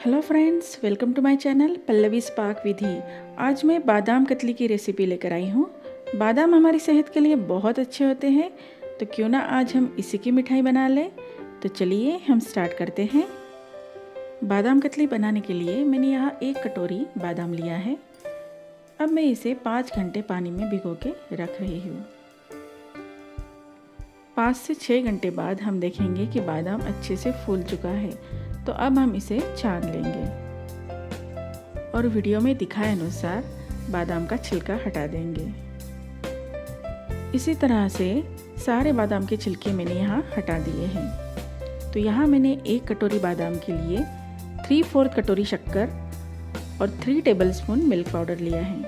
Hello friends, welcome to my channel Pallavi's पाक विधि। आज मैं बादाम कतली की रेसिपी लेकर आई हूँ। बादाम हमारी सेहत के लिए बहुत अच्छे होते हैं, तो क्यों ना आज हम इसी की मिठाई बना लें। तो चलिए हम स्टार्ट करते हैं। बादाम कतली बनाने के लिए मैंने यहाँ 1 कटोरी बादाम लिया है। अब मैं इसे 5 घंटे पानी में भिगो के रख रही हूँ। 5 से 6 घंटे बाद हम देखेंगे कि बादाम अच्छे से फूल चुका है, तो अब हम इसे छान लेंगे और वीडियो में दिखाए अनुसार बादाम का छिलका हटा देंगे। इसी तरह से सारे बादाम के छिलके मैंने यहाँ हटा दिए हैं। तो यहाँ मैंने 1 कटोरी बादाम के लिए 3/4 कटोरी शक्कर और 3 टेबलस्पून मिल्क पाउडर लिया है।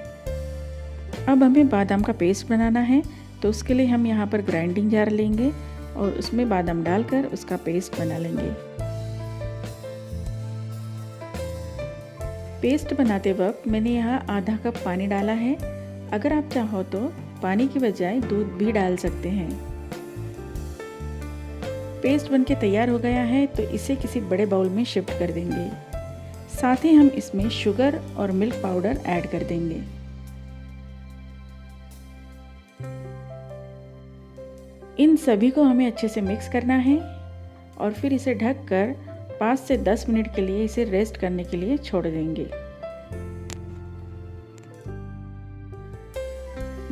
अब हमें बादाम का पेस्ट बनाना है, तो उसके लिए हम यहाँ पर ग्राइंडिंग जार लेंगे और उसमें बादाम डालकर उसका पेस्ट बना लेंगे। पेस्ट बनाते वक्त मैंने यहाँ आधा कप पानी डाला है। अगर आप चाहो तो पानी की बजाय दूध भी डाल सकते हैं। पेस्ट बनके तैयार हो गया है, तो इसे किसी बड़े बाउल में शिफ्ट कर देंगे। साथ ही हम इसमें शुगर और मिल्क पाउडर ऐड कर देंगे। इन सभी को हमें अच्छे से मिक्स करना है और फिर इसे ढककर 5 से 10 मिनट के लिए इसे रेस्ट करने के लिए छोड़ देंगे।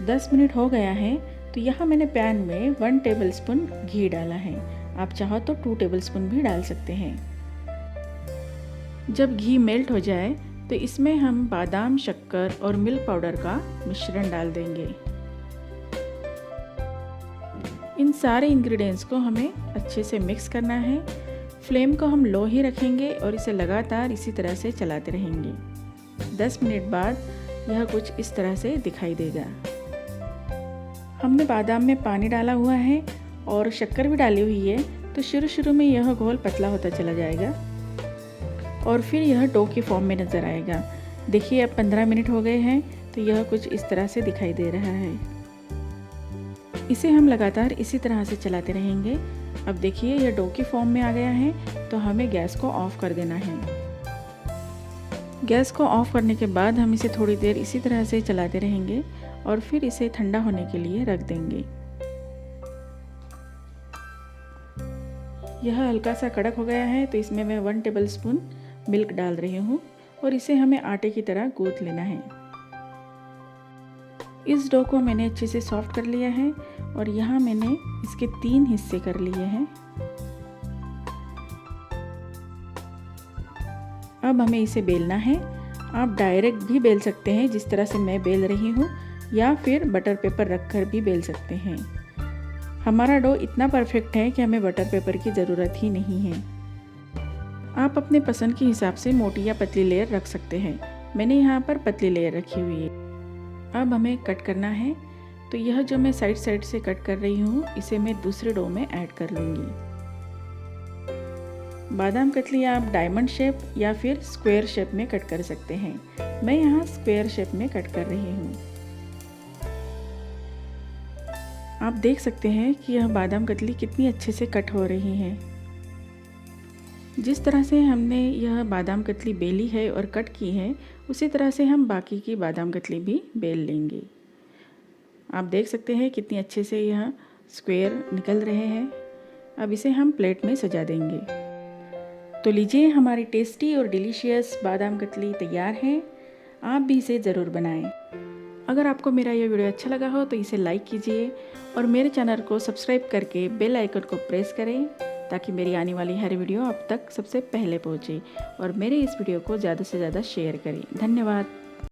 10 मिनट हो गया है, तो यहाँ मैंने पैन में 1 टेबलस्पून घी डाला है। आप चाहो तो 2 टेबलस्पून भी डाल सकते हैं। जब घी मेल्ट हो जाए तो इसमें हम बादाम, शक्कर और मिल्क पाउडर का मिश्रण डाल देंगे। इन सारे इंग्रेडिएंट्स को हमें अच्छे से मिक्स करना है। फ्लेम को हम लो ही रखेंगे और इसे लगातार इसी तरह से चलाते रहेंगे। 10 मिनट बाद यह कुछ इस तरह से दिखाई देगा। हमने बादाम में पानी डाला हुआ है और शक्कर भी डाली हुई है, तो शुरू में यह घोल पतला होता चला जाएगा और फिर यह डो की फॉर्म में नज़र आएगा। देखिए अब 15 मिनट हो गए हैं, तो यह कुछ इस तरह से दिखाई दे रहा है। इसे हम लगातार इसी तरह से चलाते रहेंगे। अब देखिए यह डो की फॉर्म में आ गया है, तो हमें गैस को ऑफ कर देना है। गैस को ऑफ करने के बाद हम इसे थोड़ी देर इसी तरह से चलाते रहेंगे और फिर इसे ठंडा होने के लिए रख देंगे। यह हल्का सा कड़क हो गया है, तो इसमें मैं 1 टेबलस्पून मिल्क डाल रही हूँ और इसे हमें आटे की तरह गूंथ लेना है। इस डो को मैंने अच्छे से सॉफ्ट कर लिया है और यहाँ मैंने इसके 3 हिस्से कर लिए हैं। अब हमें इसे बेलना है। आप डायरेक्ट भी बेल सकते हैं, जिस तरह से मैं बेल रही हूँ, या फिर बटर पेपर रखकर भी बेल सकते हैं। हमारा डो इतना परफेक्ट है कि हमें बटर पेपर की ज़रूरत ही नहीं है। आप अपने पसंद के हिसाब से मोटी या पतली लेयर रख सकते हैं। मैंने यहाँ पर पतली लेयर रखी हुई है। अब हमें कट करना है, तो यह जो मैं साइड से कट कर रही हूँ, इसे मैं दूसरे डो में ऐड कर लूँगी। बादाम कतली आप डायमंड शेप या फिर स्क्वायर शेप में कट कर सकते हैं। मैं यहाँ स्क्वायर शेप में कट कर रही हूँ। आप देख सकते हैं कि यह बादाम कतली कितनी अच्छे से कट हो रही है। जिस तरह से हमने यह बादाम कतली बेली है और कट की है, उसी तरह से हम बाकी की बादाम कतली भी बेल लेंगे। आप देख सकते हैं कितनी अच्छे से यह स्क्वायर निकल रहे हैं। अब इसे हम प्लेट में सजा देंगे। तो लीजिए, हमारी टेस्टी और डिलीशियस बादाम कतली तैयार है। आप भी इसे ज़रूर बनाएं। अगर आपको मेरा यह वीडियो अच्छा लगा हो तो इसे लाइक कीजिए और मेरे चैनल को सब्सक्राइब करके बेल आइकन को प्रेस करें, ताकि मेरी आने वाली हर वीडियो आप तक सबसे पहले पहुंचे। और मेरे इस वीडियो को ज़्यादा से ज़्यादा शेयर करें। धन्यवाद।